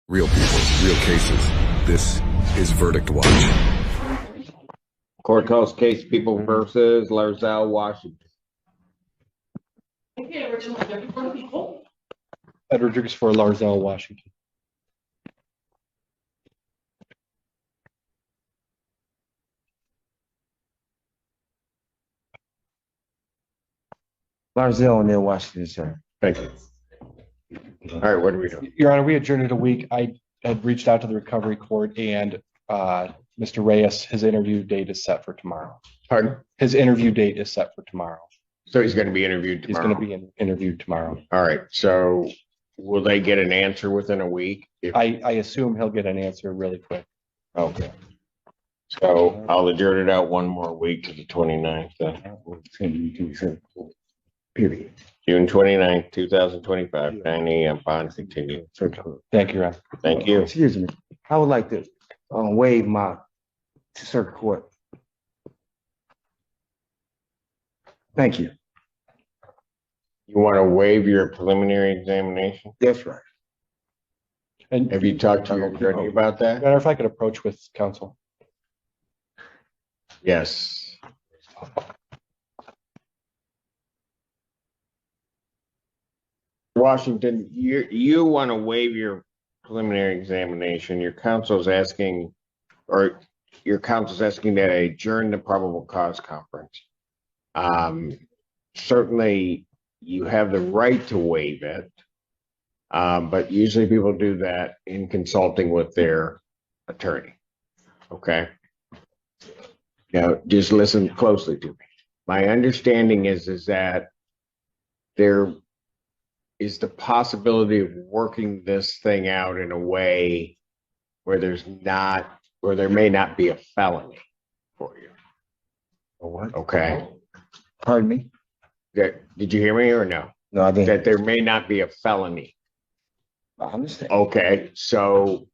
Real people, real cases. This is Verdict Watch. Court calls case People versus Larzell, Washington. Ed Rodriguez for Larzell, Washington. Larzell near Washington, sir. Thank you. All right, what do we do? Your Honor, we adjourned it a week. I had reached out to the recovery court and Mr. Reyes, his interview date is set for tomorrow. Pardon? His interview date is set for tomorrow. So he's going to be interviewed He's tomorrow. going to be interviewed tomorrow. All right, so will they get an answer within a week? I assume he'll get an answer really quick. Okay. So I'll adjourn it out one more week to the 29th then. Period. June 29th, 2025, 9 a.m. Bond continued. Thank you, Your Honor. Thank you. Excuse me. I would like to waive my circuit court. Thank you. You want to waive your preliminary examination? That's right. And Have you talked to your attorney about Your that? Honor, if I could approach with counsel. Yes. Washington, you want to waive your preliminary examination. Your counsel's asking that I adjourn the probable cause conference. Certainly you have the right to waive it. But usually people do that in consulting with their attorney. Okay. Now, just listen closely to me. My understanding is that there is the possibility of working this thing out in a way where there may not be a felony for you. What? Okay. Pardon me? Did you hear me or no? No, I didn't. That there may not be a felony. I understand. Okay. So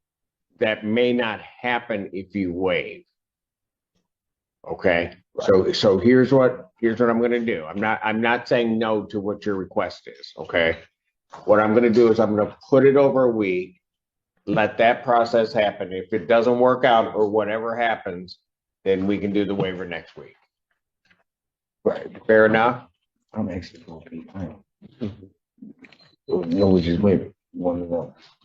that may not happen if you waive. Okay. Right. So here's what I'm going to do. I'm not saying no to what your request is. Okay. What I'm going to do is I'm going to put it over a week, let that process happen. If it doesn't work out or whatever happens, then we can do the waiver next week. Right. Fair enough? I'm asking for a people. No, we just waive it. One of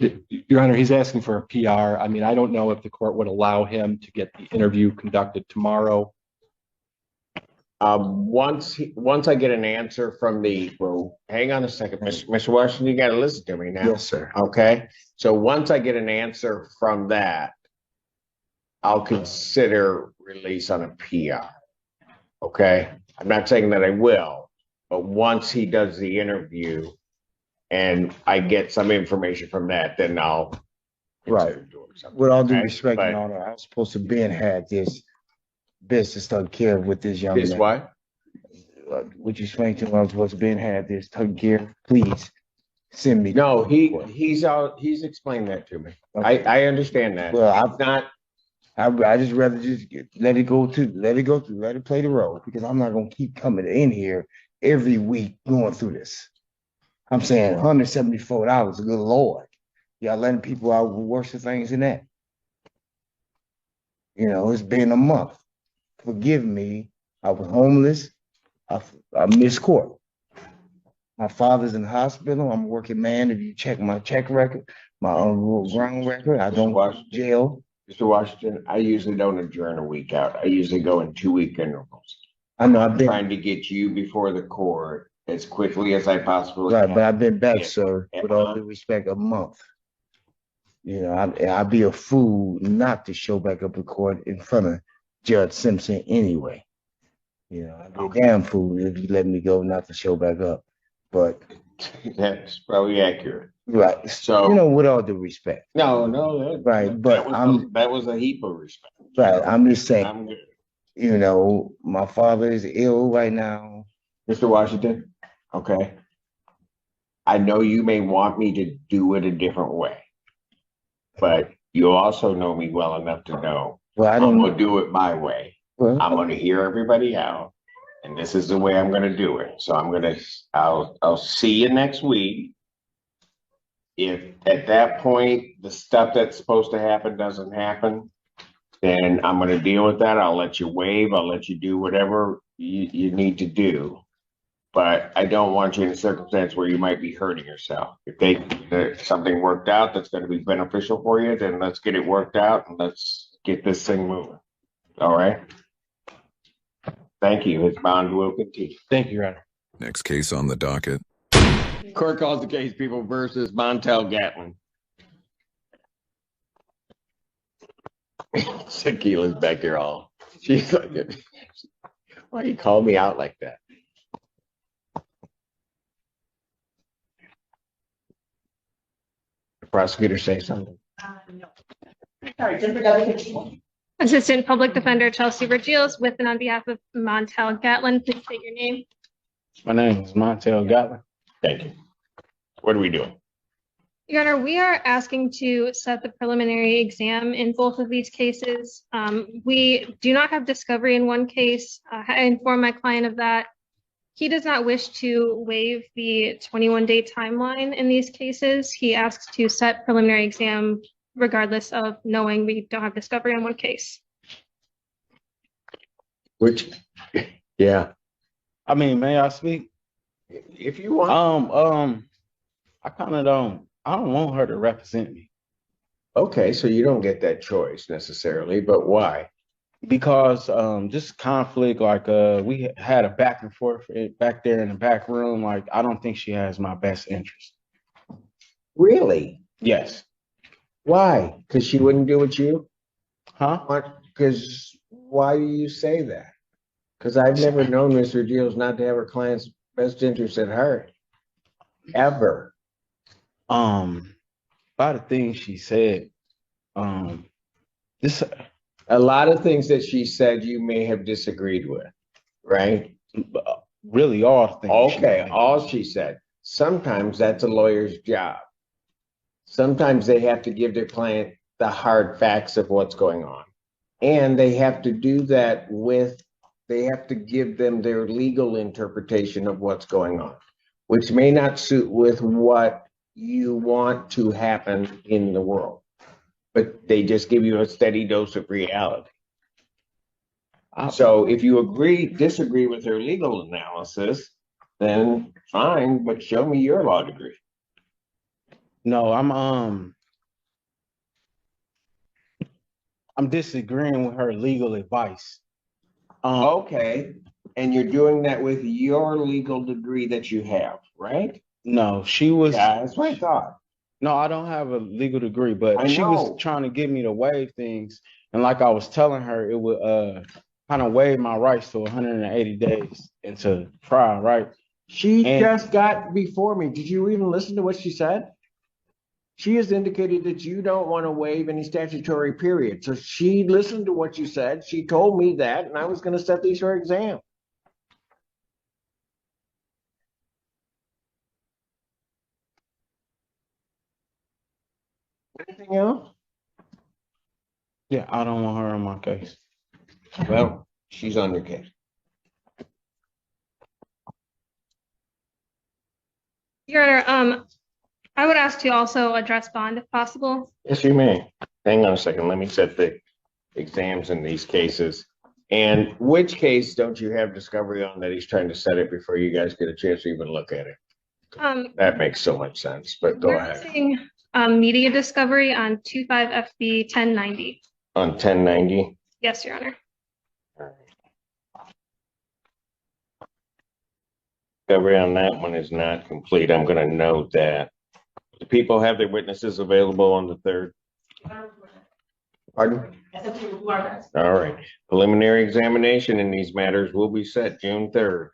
them. Your Honor, he's asking for a PR. I mean, I don't know if the court would allow him to get the interview conducted tomorrow. Once I get an answer from hang on a second, Mr. Washington, you got to listen to me now. Yes, sir. Okay. So once I get an answer from that, I'll consider release on a PR. Okay. I'm not saying that I will, but once he does the interview and I get some information from that, then I'll consider doing something. With all due Okay? respect, But- Your Honor, I was supposed to had this business taken care of with this young Is man. what? Would you explain to him I was supposed to had this taken care of? Please send me. No, he's out. He's explained that to me. Okay. I understand that. Well, It's not. I just rather let it go through, let it play the role, because I'm not gonna keep coming in here every week going through this. I'm saying $174, good Lord. Y'all letting people out with worse things than that. You know, it's been a month. Forgive me. I was homeless. I missed court. My father's in the hospital. I'm a working man. If you check my check record, my unruled ground record, I don't go to jail. Mr. Washington, I usually don't adjourn a week out. I usually go in 2-week intervals. I know I'm trying to get you before the court as quickly as I possibly right, can. but I've been back, Yeah. sir, with all due respect, a month. You know, I'd be a fool not to show back up in court in front of Judge Simpson anyway. You know, I'd be a damn fool if you let me go not to show back up. But That's probably accurate. right, So- you know, with all due respect, No, Right, but that was a heap of respect. right, I'm just saying, I'm good. you know, my father is ill right now. Mr. Washington, okay. I know you may want me to do it a different way, but you also know me well enough to know Well, I I'm don't gonna do it my way. well, I'm gonna hear everybody out, and this is the way I'm gonna do it. So I'll see you next week. if at that point, the stuff that's supposed to happen doesn't happen, then I'm gonna deal with that. I'll let you waive, I'll let you do whatever you need to do. But I don't want you in a circumstance where you might be hurting yourself. If something worked out that's gonna be beneficial for you, then let's get it worked out and let's get this thing moving. All right? Thank you. His bond will continue. Thank you, Your Honor. Next case on the docket. Court calls the case People versus Montel Gatlin. Shaquila's back here all. She's like, why you call me out like that? The prosecutor say something. No. Sorry, Jennifer W. Assistant Public Defender Chelsea Vergils with and on behalf of Montel Gatlin, please state your name. My name is Montel Gatlin. Thank you. What are we doing? Your Honor, we are asking to set the preliminary exam in both of these cases. We do not have discovery in one case. I informed my client of that. He does not wish to waive the 21-day timeline in these cases. He asks to set preliminary exam regardless of knowing we don't have discovery on one case. Which, yeah, I mean, may I speak? if you want. I kind of I don't want her to represent me Okay, so you don't get that choice necessarily, but why? because just conflict, like we had a back and forth back there in the back room. Like, I don't think she has my best interest. Really? Yes. Why? Because she wouldn't do what you Huh? want? Because why do you say that? Because I've never known Mr. Deals not to have her client's best interest at heart. Ever. By the things she said, this A lot of things that she said you may have disagreed with, right? really all things. she Okay, said. all she said. Sometimes that's a lawyer's job. Sometimes they have to give their client the hard facts of what's going on. And they have to do that they have to give them their legal interpretation of what's going on, which may not suit with what you want to happen in the world. But they just give you a steady dose of reality. So if you disagree with her legal analysis, then fine, but show me your law degree. No, I'm disagreeing with her legal advice. Okay, and you're doing that with your legal degree that you have, right? No, she was. Yeah, that's what I thought. No, I don't have a legal degree, but I she know. was trying to get me to waive things. And like I was telling her, it would kind of waive my rights to 180 days into trial, right? She And- just got before me. Did you even listen to what she said? She has indicated that you don't want to waive any statutory period. So she listened to what you said. She told me that, and I was going to set these for exam. Anything else? Yeah, I don't want her on my case. Well, she's on your case. Your Honor, I would ask to also address bond if possible. Yes, you may. Hang on a second. Let me set the exams in these cases. And which case don't you have discovery on that he's trying to set it before you guys get a chance to even look at it? That makes so much sense, but go We're ahead. asking media discovery on 25 FB 1090. On 1090. Yes, Your Honor. Discovery on that one is not complete. I'm going to note that. Do people have their witnesses available on the 3rd? Pardon? All right. Preliminary examination in these matters will be set June 3rd,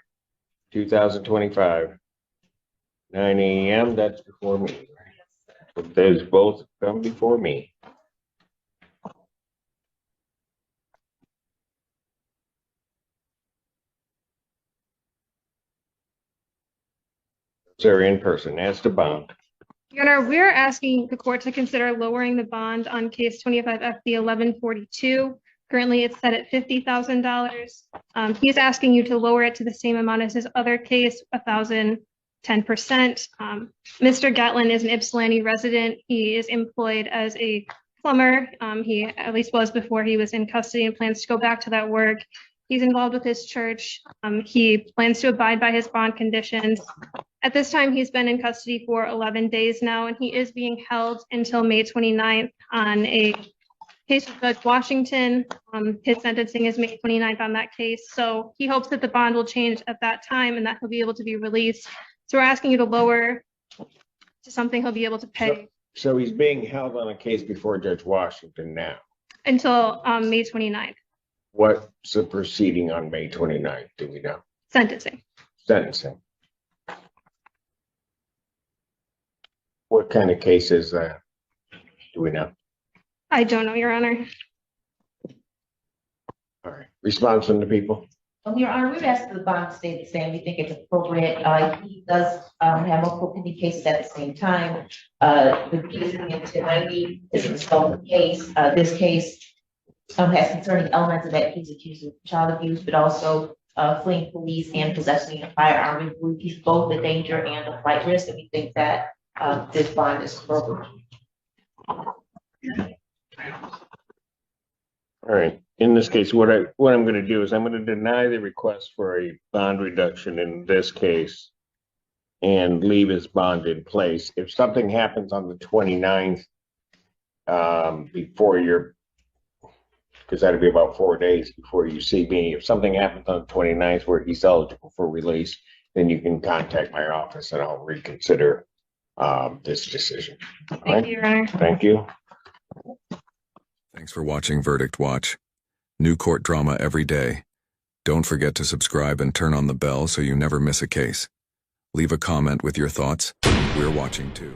2025. 9 a.m. That's before me. Those both come before me. They're in person. As to bond. Your Honor, we're asking the court to consider lowering the bond on case 25 FB 1142. Currently, it's set at $50,000. He's asking you to lower it to the same amount as his other case, $1,000. 10%. Mr. Gatlin is an Ypsilanti resident. He is employed as a plumber. He at least was before he was in custody and plans to go back to that work. He's involved with his church. He plans to abide by his bond conditions. At this time, he's been in custody for 11 days now, and he is being held until May 29th on a case with Judge Washington. His sentencing is May 29th on that case. So he hopes that the bond will change at that time and that he'll be able to be released. So we're asking you to lower to something he'll be able to pay So he's being held on a case before Judge Washington now. until May 29th, What's the proceeding on May 29th? Do we know? sentencing. Sentencing. What kind of case is that? Do we know? I don't know, Your Honor. All right. Response from the people? Your Honor, we've asked the bond to stay the same. We think it's appropriate. He does have multiple pending cases at the same time. The case against 90 is a stolen case. This case has concerning elements of that. He's accused of child abuse, but also fleeing police and possessing a firearm. We believe he's both a danger and a flight risk, and we think that this bond is appropriate. All right. In this case, what I'm going to do is I'm going to deny the request for a bond reduction in this case and leave his bond in place. If something happens on the 29th, before your, because that'll be about 4 days before you see me. If something happens on the 29th where he's eligible for release, then you can contact my office and I'll reconsider this decision. All Thank right? you, Your Honor. Thank you. Thanks for watching Verdict Watch. New court drama every day. Don't forget to subscribe and turn on the bell so you never miss a case. Leave a comment with your thoughts. We're watching too.